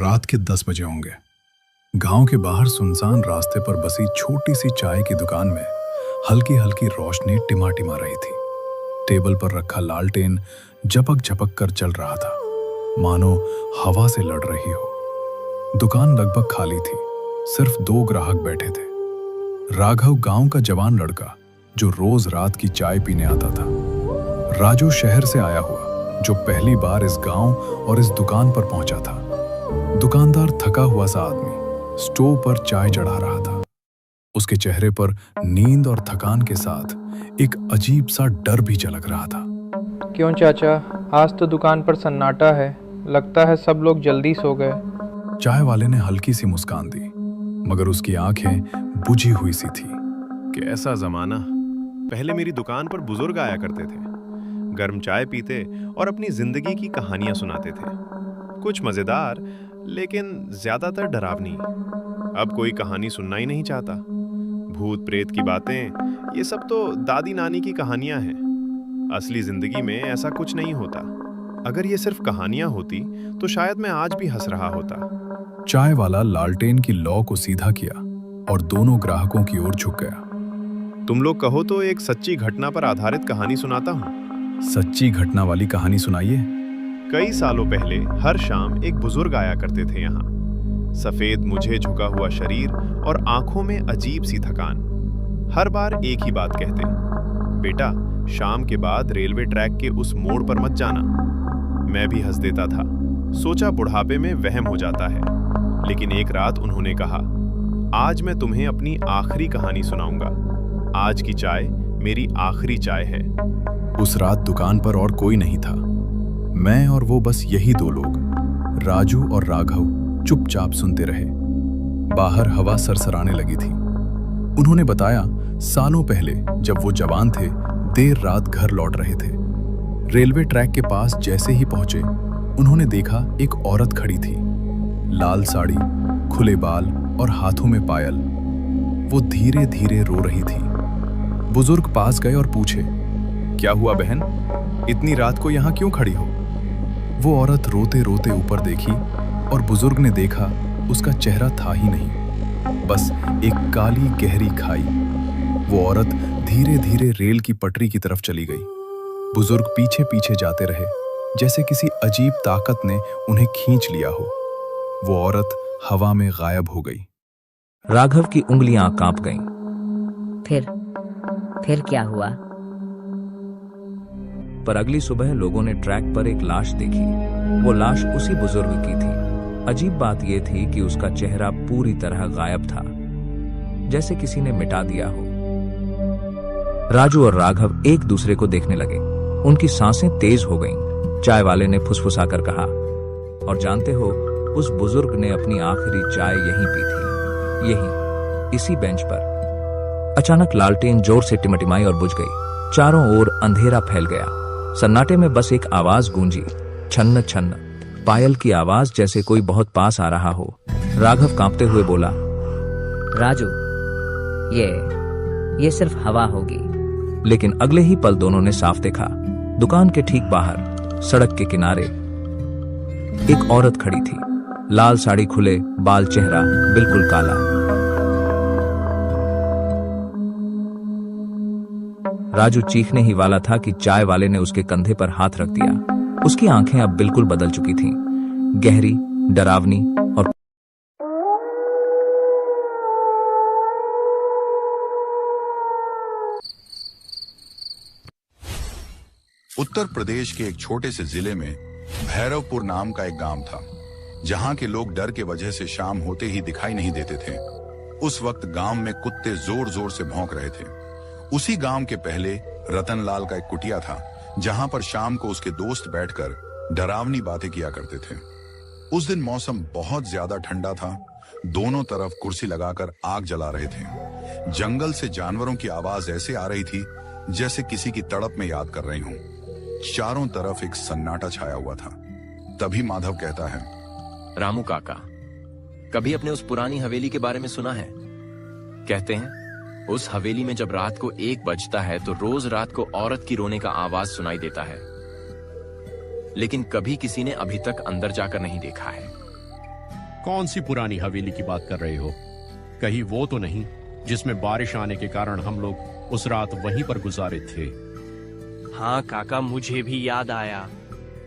रात के 10 बजे होंगे। गांव के बाहर सुनसान रास्ते पर बसी छोटी सी चाय की दुकान में हल्की हल्की रोशनी टिमा रही थी। टेबल पर रखा लालटेन झपक झपक कर चल रहा था, मानो हवा से लड़ रही हो। दुकान लगभग खाली थी, सिर्फ 2 ग्राहक बैठे थे। राघव गांव का जवान लड़का जो रोज रात की चाय पीने आता था। राजू शहर से आया हुआ जो पहली बार इस गांव और इस दुकान पर पहुंचा था। दुकानदार थका हुआ सा आदमी स्टोव पर चाय चढ़ा रहा था। उसके चेहरे पर नींद और थकान के साथ एक अजीब सा डर भी झलक रहा था। क्यों चाचा, आज तो दुकान पर सन्नाटा है, लगता है सब लोग जल्दी सो गए। चाय वाले ने हल्की सी मुस्कान दी, मगर उसकी आंखें बुझी हुई सी थी। कैसा जमाना। पहले मेरी दुकान पर बुजुर्ग आया करते थे, गर्म चाय पीते और अपनी जिंदगी की कहानियां सुनाते थे। कुछ मजेदार लेकिन ज्यादातर डरावनी। अब कोई कहानी सुनना ही नहीं चाहता। भूत प्रेत की बातें, ये सब तो दादी नानी की कहानियां हैं। असली जिंदगी में ऐसा कुछ नहीं होता। अगर ये सिर्फ कहानियां होती तो शायद मैं आज भी हंस रहा होता। चाय वाला लालटेन की लौ को सीधा किया और दोनों ग्राहकों की ओर झुक गया। तुम लोग कहो तो एक सच्ची घटना पर आधारित कहानी सुनाता हूँ। सच्ची घटना वाली कहानी सुनाइए। कई सालों पहले हर शाम एक बुजुर्ग आया करते थे यहाँ। सफेद मुझे झुका हुआ शरीर और आंखों में अजीब सी थकान। हर बार एक ही बात कहते, बेटा शाम के बाद रेलवे ट्रैक के उस मोड़ पर मत जाना। मैं भी हंस देता था, सोचा बुढ़ापे में वहम हो जाता है। लेकिन एक रात उन्होंने कहा, आज मैं तुम्हें अपनी आखिरी कहानी सुनाऊंगा। आज की चाय मेरी आखिरी चाय है। उस रात दुकान पर और कोई नहीं था। मैं और वो बस यही 2 लोग, राजू और राघव, चुपचाप सुनते रहे। बाहर हवा सरसराने लगी थी। उन्होंने बताया, सालों पहले जब वो जवान थे, देर रात घर लौट रहे थे। रेलवे ट्रैक के पास जैसे ही पहुंचे, उन्होंने देखा एक औरत खड़ी थी। लाल साड़ी, खुले बाल और हाथों में पायल। वो धीरे धीरे रो रही थी। बुजुर्ग पास गए और पूछे, क्या हुआ बहन, इतनी रात को यहाँ क्यों खड़ी हो? वो औरत रोते रोते ऊपर देखी और बुजुर्ग ने देखा उसका चेहरा था ही नहीं, बस एक काली गहरी खाई। वो औरत धीरे धीरे रेल की पटरी की तरफ चली गई। बुजुर्ग पीछे पीछे जाते रहे, जैसे किसी अजीब ताकत ने उन्हें खींच लिया हो। वो औरत हवा में गायब हो गई। राघव की उंगलियां कांप गईं। फिर क्या हुआ? पर अगली सुबह लोगों ने ट्रैक पर एक लाश देखी। वो लाश उसी बुजुर्ग की थी। अजीब बात यह थी कि उसका चेहरा पूरी तरह गायब था, जैसे किसी ने मिटा दिया हो। राजू और राघव एक दूसरे को देखने लगे। उनकी सांसें तेज हो गईं। चाय वाले ने फुसफुसाकर कहा, और जानते हो, उस बुजुर्ग ने अपनी आखिरी चाय यहीं पी थी, यहीं, इसी बेंच पर। अचानक लालटेन जोर से टिमटिमाई और बुझ गई। चारों ओर अंधेरा फैल गया। सन्नाटे में बस एक आवाज गूंजी, छन्न छन्न, पायल की आवाज, जैसे कोई बहुत पास आ रहा हो। राघव कांपते हुए बोला, राजू, ये सिर्फ हवा होगी। लेकिन अगले ही पल दोनों ने साफ देखा। दुकान के ठीक बाहर, सड़क के किनारे, एक औरत खड़ी थी। लाल साड़ी, खुले बाल, चेहरा बिल्कुल काला। राजू चीखने ही वाला था कि चाय वाले ने उसके कंधे पर हाथ रख दिया। उसकी आंखें अब बिल्कुल बदल चुकी थीं, गहरी, डरावनी और उत्तर प्रदेश के एक छोटे से जिले में भैरवपुर नाम का एक गांव था, जहां के लोग डर के वजह से शाम होते ही दिखाई नहीं देते थे। उस वक्त गांव में कुत्ते जोर जोर से भौंक रहे थे। उसी गांव के पहले रतनलाल का एक कुटिया था, जहां पर शाम को उसके दोस्त बैठकर डरावनी बातें किया करते थे। उस दिन मौसम बहुत ज्यादा ठंडा था। दोनों तरफ कुर्सी लगाकर आग जला रहे थे। जंगल से जानवरों की आवाज ऐसे आ रही थी जैसे किसी की तड़प में याद कर रही हूं। चारों तरफ एक सन्नाटा छाया हुआ था। तभी माधव कहता है, रामू काका, कभी अपने उस पुरानी हवेली के बारे में सुना है? कहते हैं उस हवेली में जब रात को 1 बजता है तो रोज रात को औरत की रोने का आवाज सुनाई देता है, लेकिन कभी किसी ने अभी तक अंदर जाकर नहीं देखा है। कौन सी पुरानी हवेली की बात कर रहे हो? कहीं वो तो नहीं जिसमें बारिश आने के कारण हम लोग उस रात वहीं पर गुजारे थे? हाँ काका, मुझे भी याद आया।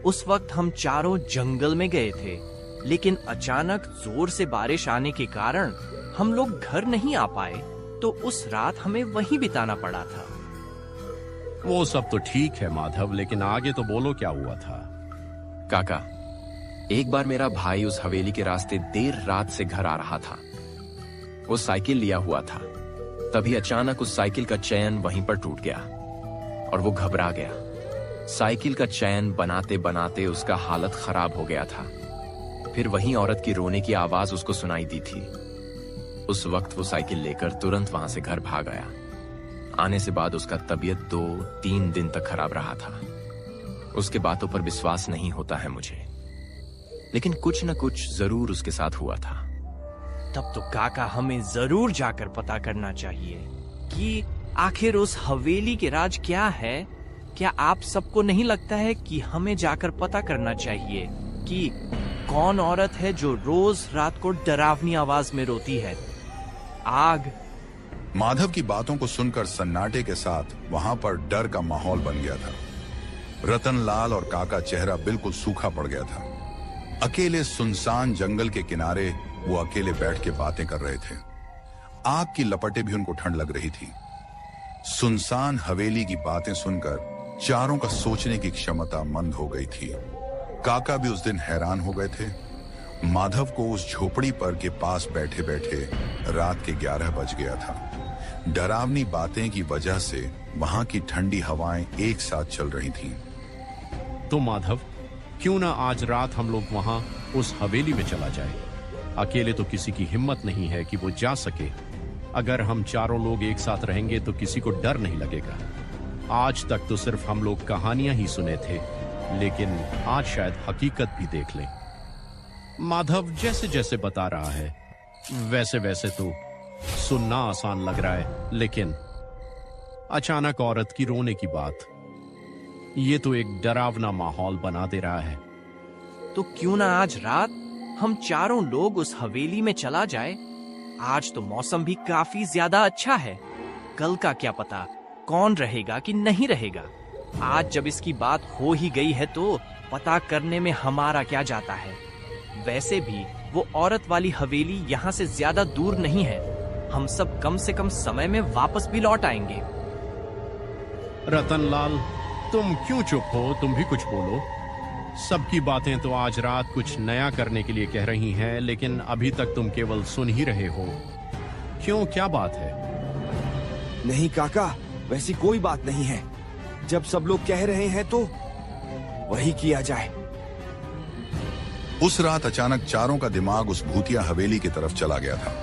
उस वक्त हम चारों जंगल में गए थे, लेकिन अचानक जोर से बारिश आने के कारण हम लोग घर नहीं आ पाए, तो उस रात हमें वहीं बिताना पड़ा था। वो सब तो ठीक है माधव, लेकिन आगे तो बोलो क्या हुआ था? काका, एक बार मेरा भाई उस हवेली के रास्ते देर रात से घर आ रहा था। वो साइकिल लिया हुआ था। तभी अचानक उस साइकिल का चैन वहीं पर टूट गया और वो घबरा गया। साइकिल का चैन बनाते बनाते उसका हालत खराब हो गया था। फिर वहीं औरत की रोने की आवाज उसको सुनाई दी थी। उस वक्त वो साइकिल लेकर तुरंत वहां से घर भाग आया। आने से बाद उसका तबीयत 2-3 दिन तक खराब रहा था। उसके बातों पर विश्वास नहीं होता है मुझे, लेकिन कुछ न कुछ जरूर उसके साथ हुआ था। तब तो काका हमें जरूर जाकर पता करना चाहिए कि आखिर उस हवेली के राज क्या है। क्या आप सबको नहीं लगता है कि हमें जाकर पता करना चाहिए कि कौन औरत है जो रोज रात को डरावनी आवाज में रोती है? आग। माधव की बातों को सुनकर सन्नाटे के साथ वहां पर डर का माहौल बन गया था। रतनलाल और काका चेहरा बिल्कुल सूखा पड़ गया था। अकेले सुनसान जंगल के किनारे वो अकेले बैठ के बातें कर रहे थे। आग की लपटें भी उनको ठंड लग रही थी। सुनसान हवेली की बातें सुनकर चारों का सोचने की क्षमता मंद हो गई थी। काका भी उस दिन हैरान हो गए थे। माधव को उस झोपड़ी पर के पास बैठे बैठे रात के 11 बज गया था। डरावनी बातें की वजह से वहां की ठंडी हवाएं एक साथ चल रही थीं। तो माधव, क्यों ना आज रात हम लोग वहां उस हवेली में चला जाए? अकेले तो किसी की हिम्मत नहीं है कि वो जा सके। अगर हम चारों लोग एक साथ रहेंगे तो किसी को डर नहीं लगेगा। आज तक तो सिर्फ हम लोग कहानियां ही सुने थे, लेकिन आज शायद हकीकत भी देख लें। माधव जैसे जैसे बता रहा है वैसे वैसे तो सुनना आसान लग रहा है, लेकिन अचानक औरत की रोने की बात, ये तो एक डरावना माहौल बना दे रहा है। तो क्यों ना आज रात हम चारों लोग उस हवेली में चला जाए? आज तो मौसम भी काफी ज्यादा अच्छा है। कल का क्या पता कौन रहेगा कि नहीं रहेगा। आज जब इसकी बात हो ही गई है तो पता करने में हमारा क्या जाता है। वैसे भी वो औरत वाली हवेली यहाँ से ज्यादा दूर नहीं है। हम सब कम से कम समय में वापस भी लौट आएंगे। रतनलाल, तुम क्यों चुप हो? तुम भी कुछ बोलो। सबकी बातें तो आज रात कुछ नया करने के लिए कह रही हैं, लेकिन अभी तक तुम केवल सुन ही रहे हो। क्यों, क्या बात है? नहीं काका, वैसी कोई बात नहीं है। जब सब लोग कह रहे हैं तो वही किया जाए। उस रात अचानक चारों का दिमाग उस भूतिया हवेली की तरफ चला गया था।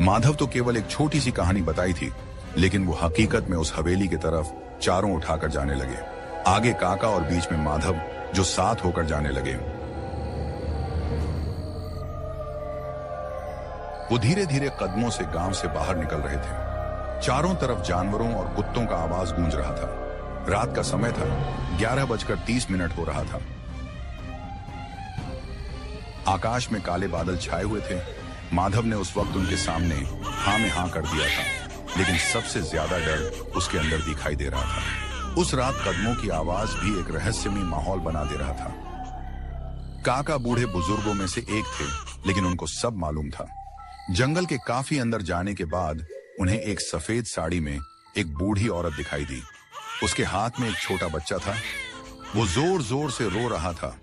माधव तो केवल एक छोटी सी कहानी बताई थी, लेकिन वो हकीकत में उस हवेली की तरफ चारों उठाकर जाने लगे। आगे काका और बीच में माधव, जो साथ होकर जाने लगे। वो धीरे धीरे कदमों से गांव से बाहर निकल रहे थे। चारों तरफ जानवरों और कुत्तों का आवाज गूंज रहा था। रात का समय था, 11:30 हो रहा था। आकाश में काले बादल छाए हुए थे। माधव ने उस वक्त उनके सामने हाँ में हाँ कर दिया था, लेकिन सबसे ज्यादा डर उसके अंदर दिखाई दे रहा था। उस रात कदमों की आवाज भी एक रहस्यमय माहौल बना दे रहा था। काका बूढ़े बुजुर्गों में से एक थे, लेकिन उनको सब मालूम था। जंगल के काफी अंदर जाने के बाद उन्हें एक सफेद साड़ी में एक बूढ़ी औरत दिखाई दी। उसके हाथ में एक छोटा बच्चा था। वो जोर जोर से रो रहा था।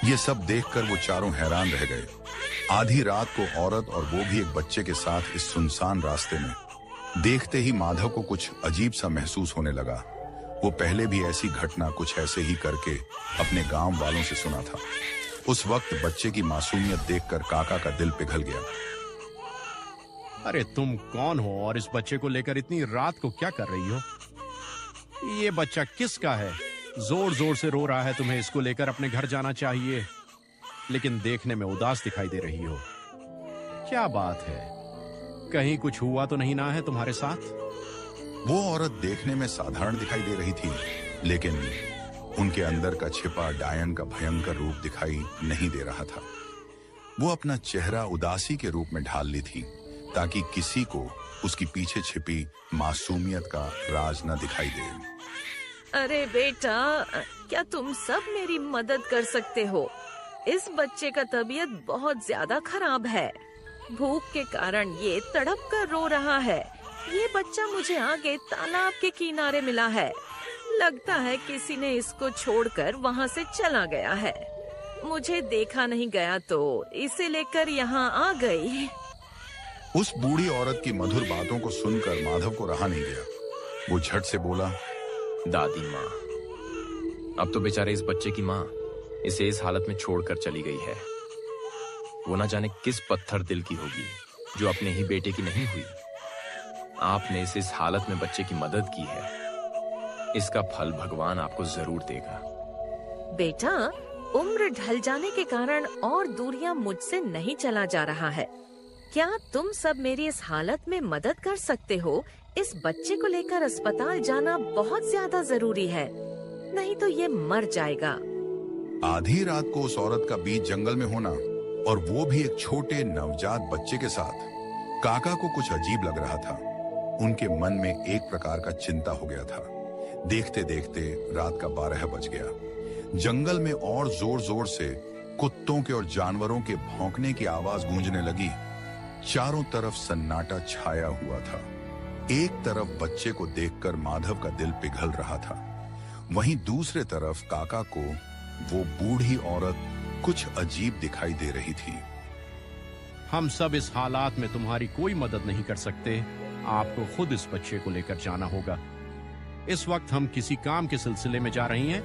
ये सब देखकर वो चारों हैरान रह गए। आधी रात को औरत और वो भी एक बच्चे के साथ इस सुनसान रास्ते में। देखते ही माधव को कुछ अजीब सा महसूस होने लगा। वो पहले भी ऐसी घटना कुछ ऐसे ही करके अपने गांव वालों से सुना था। उस वक्त बच्चे की मासूमियत देखकर काका का दिल पिघल गया। अरे तुम कौन हो और इस बच्चे को लेकर इतनी रात को क्या कर रही हो? ये बच्चा किसका है? जोर जोर से रो रहा है। तुम्हें इसको लेकर अपने घर जाना चाहिए, लेकिन देखने में उदास दिखाई दे रही हो। क्या बात है? कहीं कुछ हुआ तो नहीं ना है तुम्हारे साथ? वो औरत देखने में साधारण दिखाई दे रही थी, लेकिन उनके अंदर का छिपा डायन का भयंकर रूप दिखाई नहीं दे रहा था। वो अपना चेहरा उदासी के रूप में ढाल ली थी ताकि किसी को उसकी पीछे छिपी मासूमियत का राज न दिखाई दे। अरे बेटा, क्या तुम सब मेरी मदद कर सकते हो? इस बच्चे का तबीयत बहुत ज्यादा खराब है। भूख के कारण ये तड़प कर रो रहा है। ये बच्चा मुझे आगे तालाब के किनारे मिला है। लगता है किसी ने इसको छोड़कर वहाँ से चला गया है। मुझे देखा नहीं गया तो इसे लेकर यहाँ आ गई। उस बूढ़ी औरत की मधुर बातों को सुनकर माधव को रहा नहीं गया। वो झट से बोला, दादी माँ, अब तो बेचारे इस बच्चे की माँ इसे इस हालत में छोड़कर चली गई है। वो ना जाने किस पत्थर दिल की होगी जो अपने ही बेटे की नहीं हुई। आपने इस हालत में बच्चे की मदद की है, इसका फल भगवान आपको जरूर देगा। बेटा, उम्र ढल जाने के कारण और दूरियां मुझसे नहीं चला जा रहा है। क्या तुम सब मेरी इस हालत में मदद कर सकते हो? इस बच्चे को लेकर अस्पताल जाना बहुत ज्यादा जरूरी है, नहीं तो ये मर जाएगा। आधी रात को उस औरत का बीच जंगल में होना, और वो भी एक छोटे नवजात बच्चे के साथ, काका को कुछ अजीब लग रहा था। उनके मन में एक प्रकार का चिंता हो गया था। देखते देखते रात का 12 बज गया। जंगल में और जोर जोर से कुत्तों के और जानवरों के भौंकने की आवाज गूंजने लगी। चारों तरफ सन्नाटा छाया हुआ था। एक तरफ बच्चे को देखकर माधव का दिल पिघल रहा था, वहीं दूसरे तरफ काका को वो बूढ़ी औरत कुछ अजीब दिखाई दे रही थी। हम सब इस हालात में तुम्हारी कोई मदद नहीं कर सकते। आपको खुद इस बच्चे को लेकर जाना होगा। इस वक्त हम किसी काम के सिलसिले में जा रही हैं।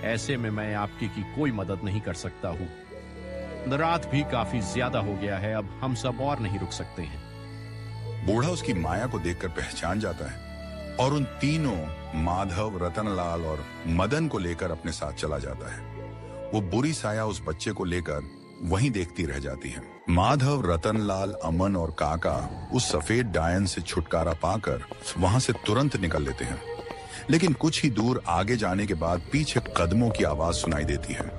ऐसे में मैं आपकी की कोई मदद नहीं कर सकता हूँ। रात भी काफी ज्यादा हो गया है, अब हम सब और नहीं रुक सकते हैं। बूढ़ा उसकी माया को देखकर पहचान जाता है और उन तीनों, माधव, रतनलाल और मदन को लेकर अपने साथ चला जाता है। वो बुरी साया उस बच्चे को लेकर वहीं देखती रह जाती है। माधव, रतनलाल, अमन और काका उस सफेद डायन से छुटकारा पाकर वहां से तुरंत निकल लेते हैं, लेकिन कुछ ही दूर आगे जाने के बाद पीछे कदमों की आवाज सुनाई देती है।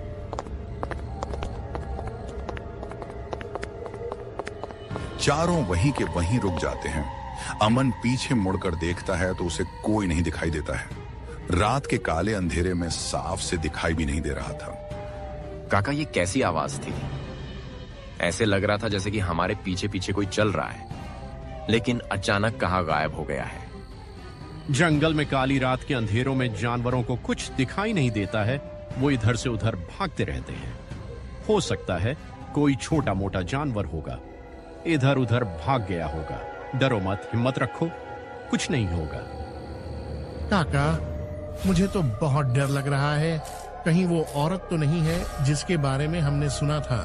चारों वहीं के वहीं रुक जाते हैं। अमन पीछे मुड़कर देखता है तो उसे कोई नहीं दिखाई देता है। रात के काले अंधेरे में साफ से दिखाई भी नहीं दे रहा था। काका, ये कैसी आवाज थी? ऐसे लग रहा था जैसे कि हमारे पीछे पीछे कोई चल रहा है, लेकिन अचानक कहाँ गायब हो गया है। जंगल में काली रात के अंधेरों में जानवरों को कुछ दिखाई नहीं देता है। वो इधर से उधर भागते रहते हैं। हो सकता है कोई छोटा मोटा जानवर होगा, इधर उधर भाग गया होगा। डरो मत, हिम्मत रखो, कुछ नहीं होगा। काका, मुझे तो बहुत डर लग रहा है। कहीं वो औरत तो नहीं है जिसके बारे में हमने सुना था।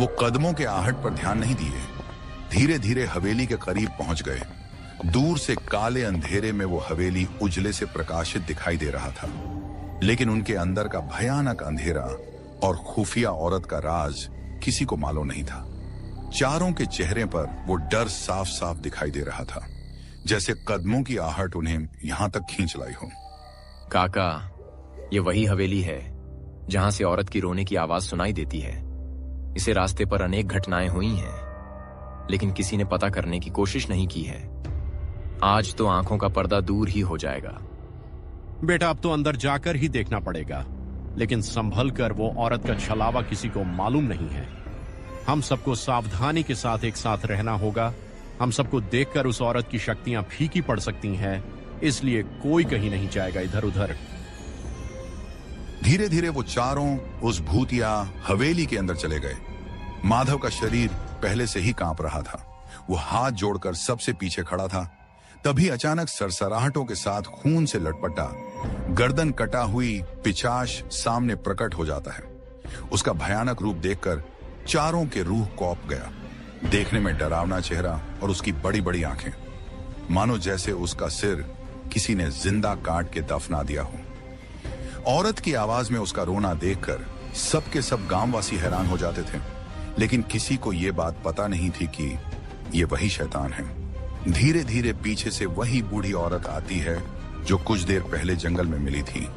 वो कदमों के आहट पर ध्यान नहीं दिए, धीरे धीरे हवेली के करीब पहुंच गए। दूर से काले अंधेरे में वो हवेली उजले से प्रकाशित दिखाई दे रहा था, लेकिन उनके अंदर का भयानक अंधेरा और खुफिया औरत का राज किसी को मालूम नहीं था। चारों के चेहरे पर वो डर साफ साफ दिखाई दे रहा था, जैसे कदमों की आहट उन्हें यहां तक खींच लाई हो। काका, ये वही हवेली है जहां से औरत की रोने की आवाज सुनाई देती है। इसे रास्ते पर अनेक घटनाएं हुई हैं, लेकिन किसी ने पता करने की कोशिश नहीं की है। आज तो आंखों का पर्दा दूर ही हो जाएगा। बेटा, अब तो अंदर जाकर ही देखना पड़ेगा, लेकिन संभल कर, वो औरत का छलावा किसी को मालूम नहीं है। हम सबको सावधानी के साथ एक साथ रहना होगा। हम सबको देखकर उस औरत की शक्तियां फीकी पड़ सकती हैं, इसलिए कोई कहीं नहीं जाएगा इधर उधर। धीरे धीरे वो चारों उस भूतिया हवेली के अंदर चले गए। माधव का शरीर पहले से ही कांप रहा था। वो हाथ जोड़कर सबसे पीछे खड़ा था। तभी अचानक सरसराहटों के साथ खून से लटपटा, गर्दन कटा हुई पिशाच सामने प्रकट हो जाता है। उसका भयानक रूप देखकर चारों के रूह कौंप गया। देखने में डरावना चेहरा और उसकी बड़ी बड़ी आंखें, मानो जैसे उसका सिर किसी ने जिंदा काट के दफना दिया हो। औरत की आवाज में उसका रोना देखकर सबके सब गांववासी हैरान हो जाते थे, लेकिन किसी को यह बात पता नहीं थी कि ये वही शैतान है। धीरे धीरे पीछे से वही बूढ़ी औरत आती है जो कुछ देर पहले जंगल में मिली थी।